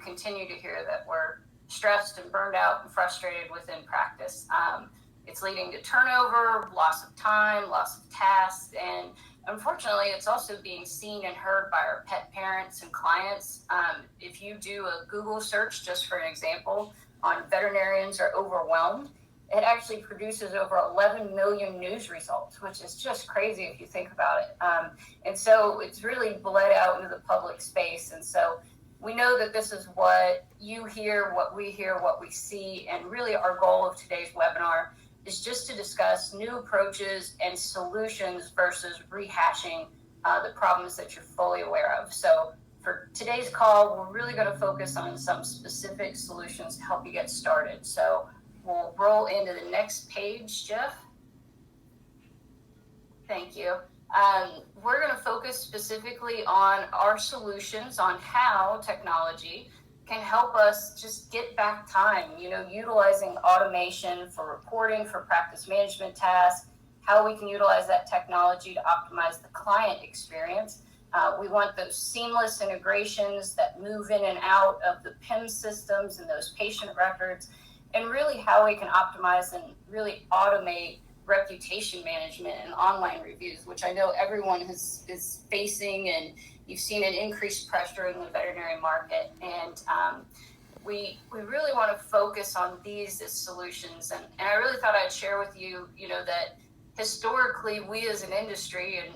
continue to hear that we're stressed and burned out and frustrated within practice. It's leading to turnover, loss of time, loss of tasks, and unfortunately, it's also being seen and heard by our pet parents and clients. If you do a Google search, just for an example, on veterinarians are overwhelmed, it actually produces over 11 million news results, which is just crazy if you think about it. And so it's really bled out into the public space. And so we know that this is what you hear, what we see, and really our goal of today's webinar is just to discuss new approaches and solutions versus rehashing the problems that you're fully aware of. So for today's call, we're really going to focus on some specific solutions to help you get started. So we'll roll into the next page, Jeff. Thank you. We're going to focus specifically on our solutions on how technology can help us just get back time, utilizing automation for reporting, for practice management tasks, how we can utilize that technology to optimize the client experience. We want those seamless integrations that move in and out of the PIM systems and those patient records, and really how we can optimize and really automate reputation management and online reviews, which I know everyone is facing, and you've seen an increased pressure in the veterinary market. And we really want to focus on these as solutions. And I really thought I'd share with you, that historically we as an industry, and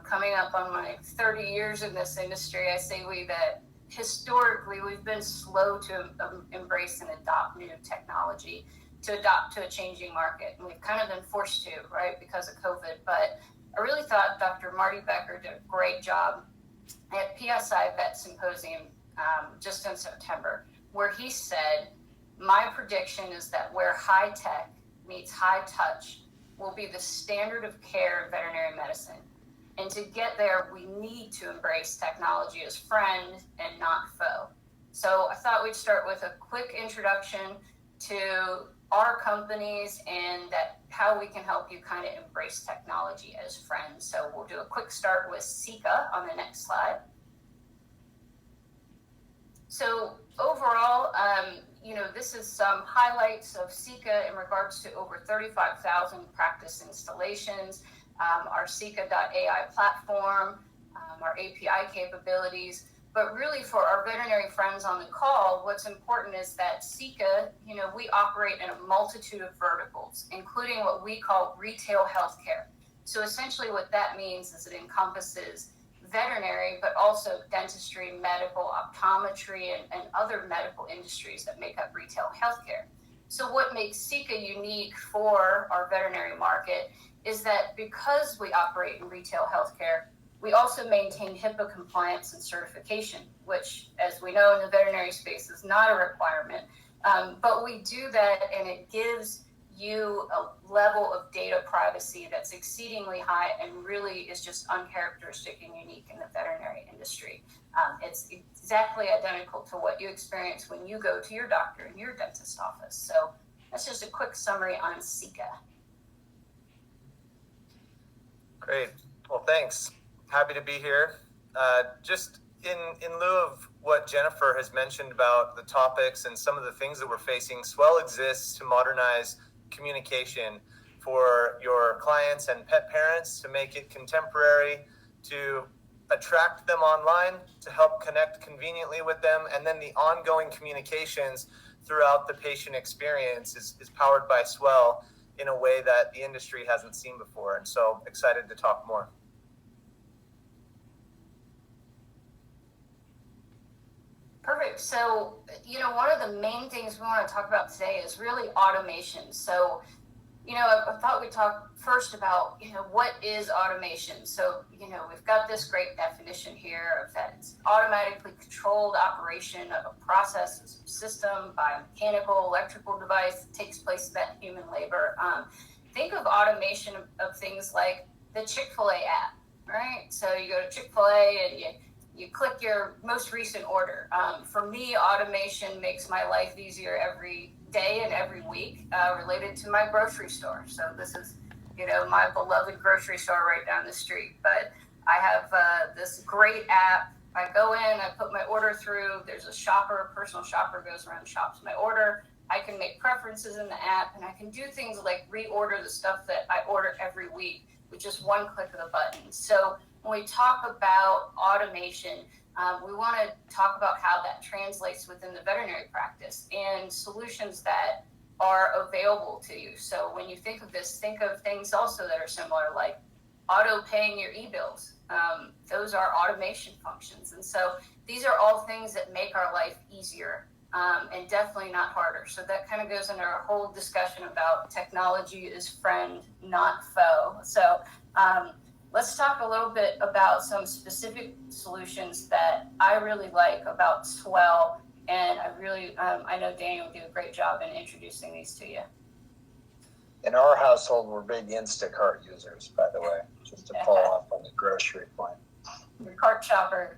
coming up on my 30 years in this industry, I say that historically we've been slow to embrace and adopt new technology, to adopt to a changing market. And we've kind of been forced to, right, because of COVID. But I really thought Dr. Marty Becker did a great job at PSI Vet Symposium just in September, where he said, my prediction is that where high tech meets high touch will be the standard of care in veterinary medicine. And to get there, we need to embrace technology as friend and not foe. So I thought we'd start with a quick introduction to our companies and that how we can help you kind of embrace technology as friends. So we'll do a quick start with Sika on the next slide. So overall, this is some highlights of Sika in regards to over 35,000 practice installations, our Sika.ai platform, our API capabilities. But really for our veterinary friends on the call, what's important is that Sika, we operate in a multitude of verticals, including what we call retail healthcare. So essentially what that means is it encompasses veterinary, but also dentistry, medical, optometry, and other medical industries that make up retail healthcare. So what makes Sika unique for our veterinary market is that because we operate in retail healthcare, we also maintain HIPAA compliance and certification, which, as we know in the veterinary space, is not a requirement. But we do that, and it gives you a level of data privacy that's exceedingly high and really is just uncharacteristic and unique in the veterinary industry. It's exactly identical to what you experience when you go to your doctor in your dentist office. So that's just a quick summary on Sika. Great. Well, thanks. Happy to be here. Just in lieu of what Jennifer has mentioned about the topics and some of the things that we're facing, Swell exists to modernize communication for your clients and pet parents, to make it contemporary, to attract them online, to help connect conveniently with them, and then the ongoing communications throughout the patient experience is powered by Swell in a way that the industry hasn't seen before. And so excited to talk more. Perfect. So, one of the main things we want to talk about today is really automation. So, I thought we'd talk first about, what is automation? So, we've got this great definition here of that it's automatically controlled operation of a process, system, biomechanical, electrical device that takes place without human labor. Think of automation of things like the Chick-fil-A app, right? So you go to Chick-fil-A and you click your most recent order. For me, automation makes my life easier every day and every week related to my grocery store. So this is, my beloved grocery store right down the street. But I have this great app I go in, I put my order through, there's a personal shopper goes around and shops my order. I can make preferences in the app, and I can do things like reorder the stuff that I order every week with just one click of the button. So when we talk about automation, we want to talk about how that translates within the veterinary practice and solutions that are available to you. So when you think of this, think of things also that are similar, like auto paying your e-bills. Those are automation functions. And so these are all things that make our life easier, and definitely not harder. So that kind of goes into our whole discussion about technology is friend, not foe. So let's talk a little bit about some specific solutions that I really like about Swell. And I know Danny will do a great job in introducing these to you. In our household, we're big Instacart users, by the way, just to follow up on the grocery point. Your cart shopper.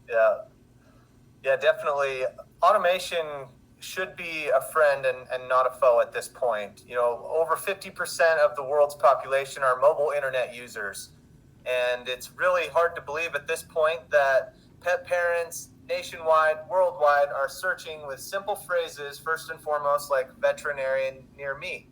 Yeah, definitely. Automation should be a friend and not a foe at this point. Over 50% of the world's population are mobile internet users. And it's really hard to believe at this point that pet parents nationwide, worldwide, are searching with simple phrases, first and foremost, like veterinarian near me.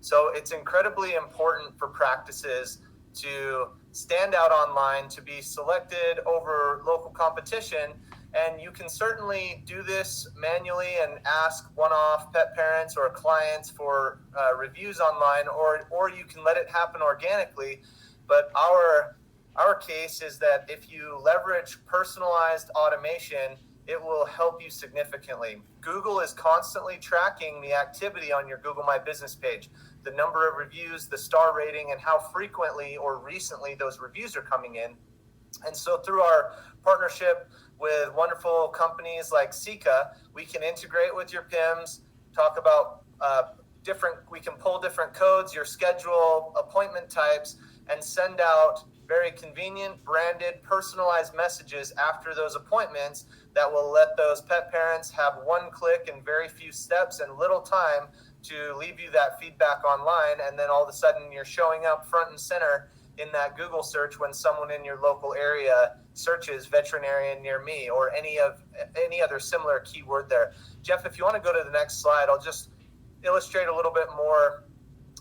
So it's incredibly important for practices to stand out online, to be selected over local competition. And you can certainly do this manually and ask one-off pet parents or clients for reviews online, or you can let it happen organically. But our case is that if you leverage personalized automation, it will help you significantly. Google is constantly tracking the activity on your Google My Business page, the number of reviews, the star rating, and how frequently or recently those reviews are coming in. And so through our partnership with wonderful companies like Sika, we can integrate with your PIMS, talk about we can pull different codes, your schedule, appointment types, and send out very convenient, branded, personalized messages after those appointments that will let those pet parents have one click and very few steps and little time to leave you that feedback online. And then all of a sudden you're showing up front and center in that Google search when someone in your local area searches veterinarian near me or any other similar keyword there. Jeff, if you want to go to the next slide, I'll just illustrate a little bit more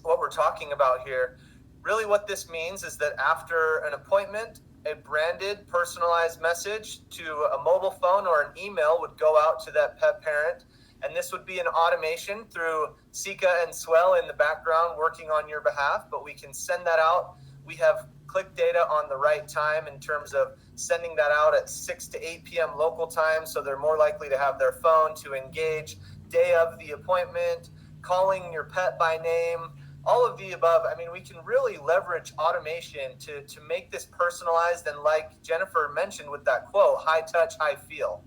what we're talking about here. Really what this means is that after an appointment, a branded, personalized message to a mobile phone or an email would go out to that pet parent. And this would be an automation through Sika and Swell in the background working on your behalf, but we can send that out. We have click data on the right time in terms of sending that out at 6 to 8 p.m. local time, so they're more likely to have their phone to engage, day of the appointment, calling your pet by name, all of the above. I mean, we can really leverage automation to make this personalized, and like Jennifer mentioned with that quote, high touch, high feel.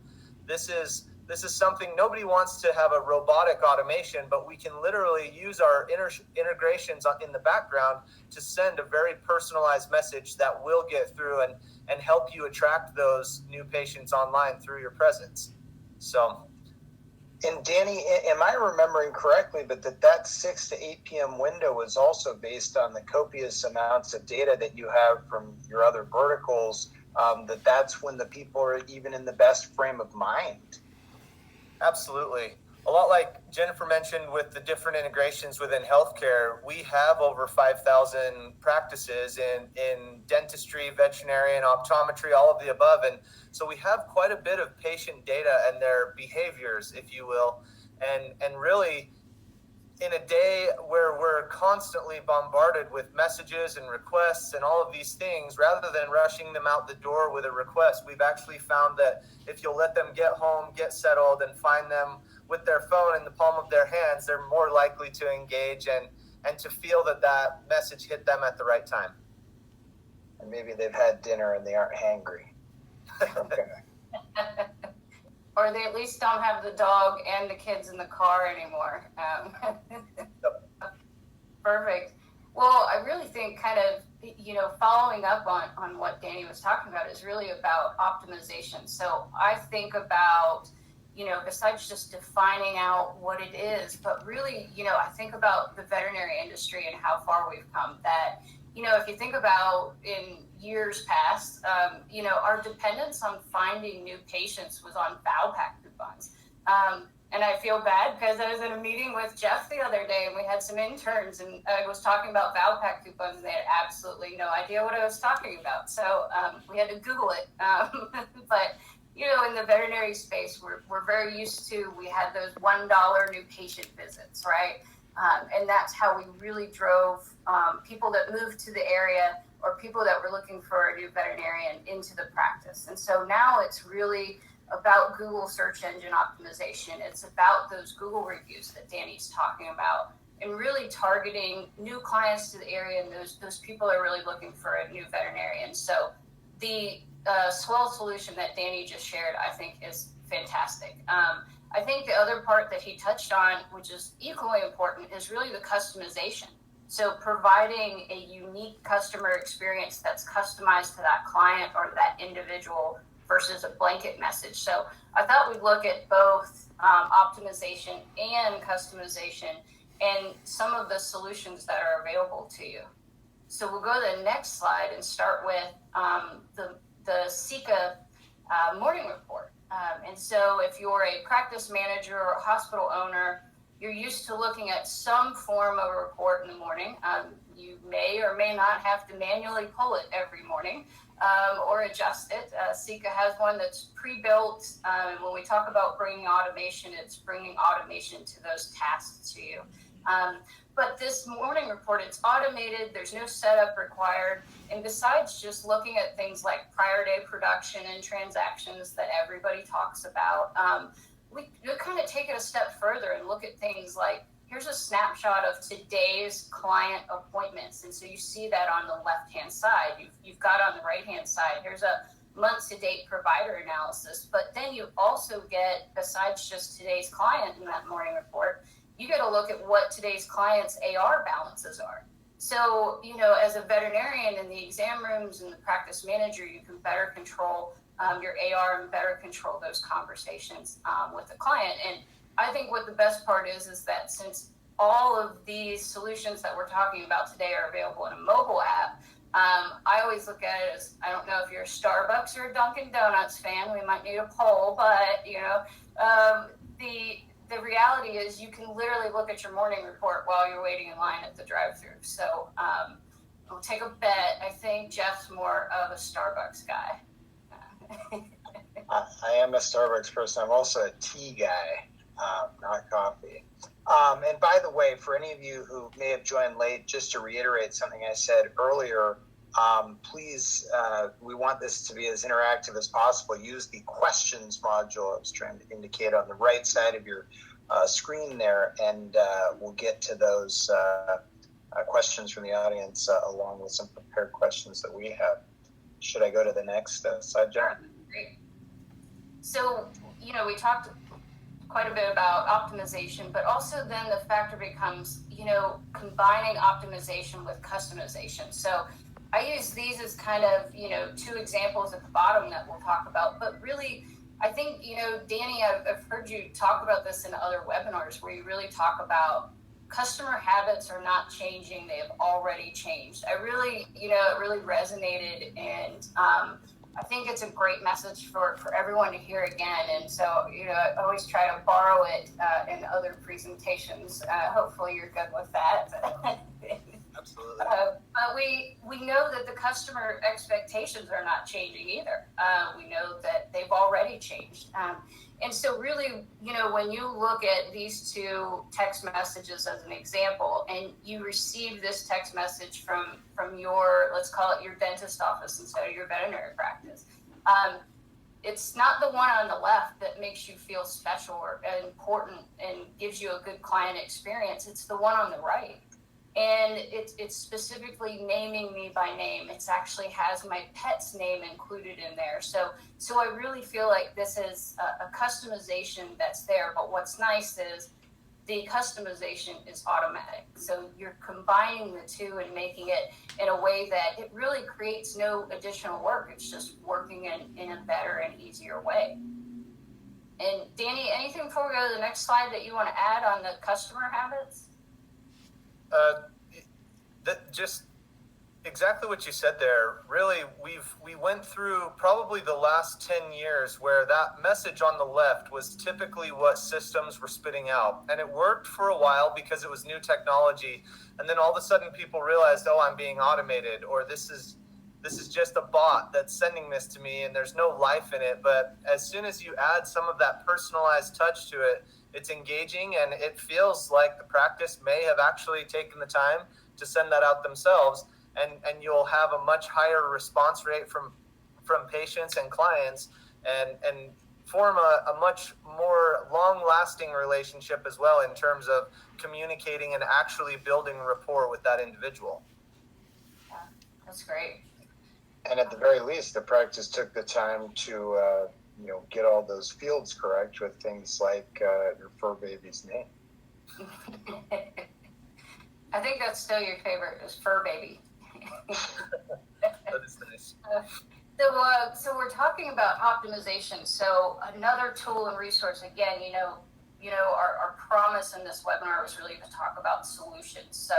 This is something, nobody wants to have a robotic automation, but we can literally use our integrations in the background to send a very personalized message that will get through and help you attract those new patients online through your presence. So. And Danny, am I remembering correctly, but that 6 to 8 p.m. window is also based on the copious amounts of data that you have from your other verticals, that's when the people are even in the best frame of mind? Absolutely. A lot like Jennifer mentioned with the different integrations within healthcare, we have over 5,000 practices in dentistry, veterinarian, optometry, all of the above. And so we have quite a bit of patient data and their behaviors, if you will. And really, in a day where we're constantly bombarded with messages and requests and all of these things, rather than rushing them out the door with a request, we've actually found that if you'll let them get home, get settled, and find them with their phone in the palm of their hands, they're more likely to engage and to feel that message hit them at the right time. And maybe they've had dinner and they aren't hangry. Okay. Or they at least don't have the dog and the kids in the car anymore. Perfect. Well, I really think kind of, following up on what Danny was talking about is really about optimization. So I think about, besides just defining out what it is, but really, I think about the veterinary industry and how far we've come. That, if you think about in years past, our dependence on finding new patients was on ValPack coupons. And I feel bad because I was in a meeting with Jeff the other day and we had some interns and I was talking about ValPack coupons and they had absolutely no idea what I was talking about. So we had to Google it. But, in the veterinary space, we're very used to, we had those $1 new patient visits, right? And that's how we really drove people that moved to the area or people that were looking for a new veterinarian into the practice. And so now it's really about Google search engine optimization. It's about those Google reviews that Danny's talking about and really targeting new clients to the area and those people are really looking for a new veterinarian. So the Swell solution that Danny just shared, I think is fantastic. I think the other part that he touched on, which is equally important, is really the customization. So providing a unique customer experience that's customized to that client or that individual versus a blanket message. So I thought we'd look at both optimization and customization and some of the solutions that are available to you. So we'll go to the next slide and start with the Sika morning report. And so if you're a practice manager or a hospital owner, you're used to looking at some form of a report in the morning. You may or may not have to manually pull it every morning or adjust it. Sika has one that's pre-built. And when we talk about bringing automation, it's bringing automation to those tasks to you. But this morning report, it's automated. There's no setup required. And besides just looking at things like prior day production and transactions that everybody talks about, we kind of take it a step further and look at things like, here's a snapshot of today's client appointments. And so you see that on the left-hand side. You've got on the right-hand side, here's a month-to-date provider analysis. But then you also get, besides just today's client in that morning report, you get to look at what today's client's AR balances are. So, as a veterinarian in the exam rooms and the practice manager, you can better control your AR and better control those conversations with the client. And I think what the best part is that since all of these solutions that we're talking about today are available in a mobile app, I always look at it as, I don't know if you're a Starbucks or a Dunkin' Donuts fan, we might need a poll, but, the reality is you can literally look at your morning report while you're waiting in line at the drive-thru. So we'll take a bet. I think Jeff's more of a Starbucks guy. I am a Starbucks person. I'm also a tea guy, not coffee. And by the way, for any of you who may have joined late, just to reiterate something I said earlier, please, we want this to be as interactive as possible. Use the questions module I was trying to indicate on the right side of your screen there, and we'll get to those questions from the audience along with some prepared questions that we have. Should I go to the next slide, Jen? Great. So, we talked quite a bit about optimization, but also then the factor becomes, combining optimization with customization. So I use these as kind of, two examples at the bottom that we'll talk about, but really, I think, Danny, I've heard you talk about this in other webinars where you really talk about customer habits are not changing, they have already changed. I really, it really resonated, and I think it's a great message for everyone to hear again. And so, I always try to borrow it in other presentations. Hopefully you're good with that. Absolutely. But we know that the customer expectations are not changing either. We know that they've already changed. And so really, when you look at these two text messages as an example, and you receive this text message from your, let's call it your dentist office instead of your veterinary practice, it's not the one on the left that makes you feel special or important and gives you a good client experience. It's the one on the right. And it's specifically naming me by name. It actually has my pet's name included in there. So I really feel like this is a customization that's there. But what's nice is the customization is automatic. So you're combining the two and making it in a way that it really creates no additional work. It's just working in a better and easier way. And Danny, anything before we go to the next slide that you want to add on the customer habits? Just exactly what you said there. Really, we went through probably the last 10 years where that message on the left was typically what systems were spitting out. And it worked for a while because it was new technology. And then all of a sudden people realized, oh, I'm being automated, or this is just a bot that's sending this to me and there's no life in it. But as soon as you add some of that personalized touch to it, it's engaging and it feels like the practice may have actually taken the time to send that out themselves. And you'll have a much higher response rate from patients and clients, and form a much more long-lasting relationship as well in terms of communicating and actually building rapport with that individual. Yeah, that's great. And at the very least, the practice took the time to get all those fields correct with things like your fur baby's name. I think that's still your favorite, is fur baby. That is nice. So we're talking about optimization. So another tool and resource, again, our promise in this webinar was really to talk about solutions. So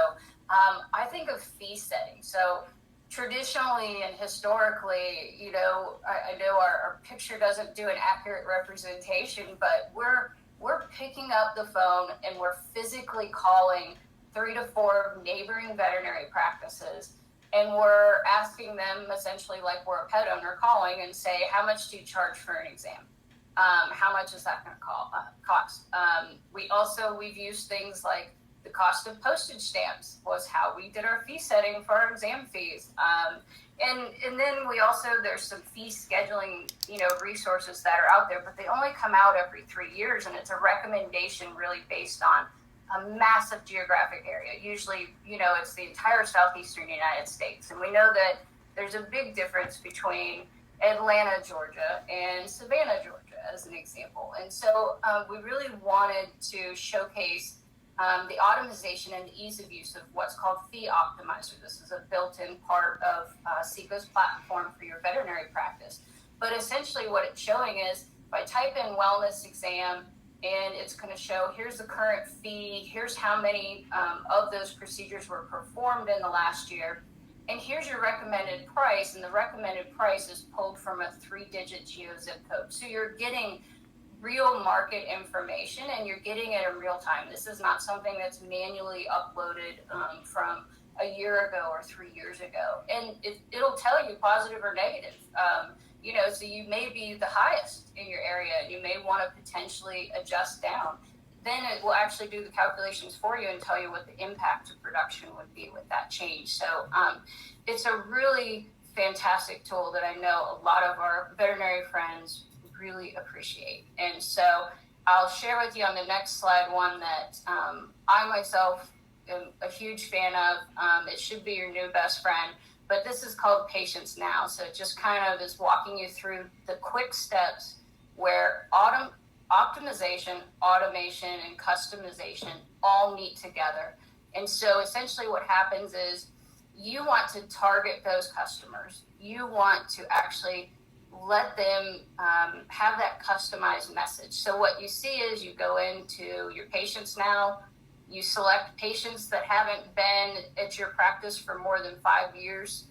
I think of fee setting. So traditionally and historically, I know our picture doesn't do an accurate representation, but we're picking up the phone and we're physically calling 3 to 4 neighboring veterinary practices, and we're asking them essentially like we're a pet owner calling and say, how much do you charge for an exam? How much is that going to cost? We've used things like the cost of postage stamps was how we did our fee setting for our exam fees. And then there's some fee scheduling, resources that are out there, but they only come out every 3 years, and it's a recommendation really based on a massive geographic area. Usually, it's the entire southeastern United States. And we know that there's a big difference between Atlanta, Georgia, and Savannah, Georgia, as an example. And so we really wanted to showcase the automation and the ease of use of what's called Fee Optimizer. This is a built-in part of Seco's platform for your veterinary practice. But essentially what it's showing is, if I type in wellness exam, and it's going to show, here's the current fee, here's how many of those procedures were performed in the last year, and here's your recommended price, and the recommended price is pulled from a 3-digit geo zip code. So you're getting real market information, and you're getting it in real time. This is not something that's manually uploaded from a year ago or 3 years ago. And it'll tell you positive or negative. So you may be the highest in your area, and you may want to potentially adjust down. Then it will actually do the calculations for you and tell you what the impact to production would be with that change. So it's a really fantastic tool that I know a lot of our veterinary friends really appreciate. And so I'll share with you on the next slide one that I myself am a huge fan of. It should be your new best friend. But this is called Patience Now. So it just kind of is walking you through the quick steps where optimization, automation, and customization all meet together. And so essentially what happens is you want to target those customers. You want to actually let them have that customized message. So what you see is you go into your Patience Now, you select patients that haven't been at your practice for more than 5 years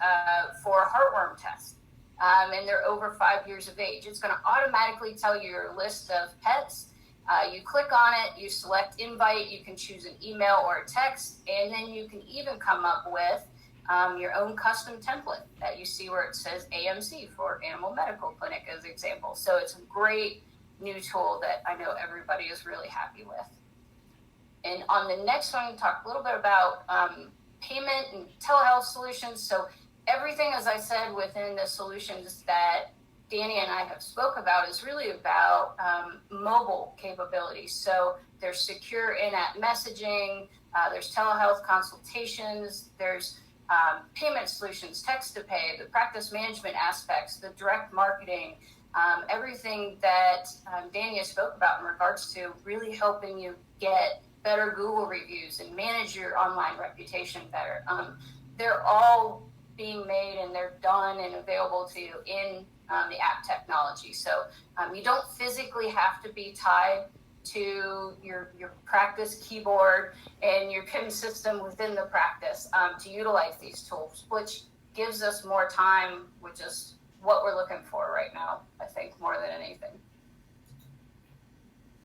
for a heartworm test, and they're over 5 years of age. It's going to automatically tell you your list of pets. You click on it, you select invite, you can choose an email or a text, and then you can even come up with your own custom template that you see where it says AMC for Animal Medical Clinic as an example. So it's a great new tool that I know everybody is really happy with. And on the next one, talk a little bit about payment and telehealth solutions. So everything, as I said, within the solutions that Danny and I have spoke about is really about mobile capabilities. So there's secure in-app messaging, there's telehealth consultations, there's payment solutions, text to pay, the practice management aspects, the direct marketing, everything that Danny spoke about in regards to really helping you get better Google reviews and manage your online reputation better. They're all being made and they're done and available to you in the app technology. So you don't physically have to be tied to your practice keyboard and your PIM system within the practice to utilize these tools, which gives us more time, which is what we're looking for right now, I think, more than anything.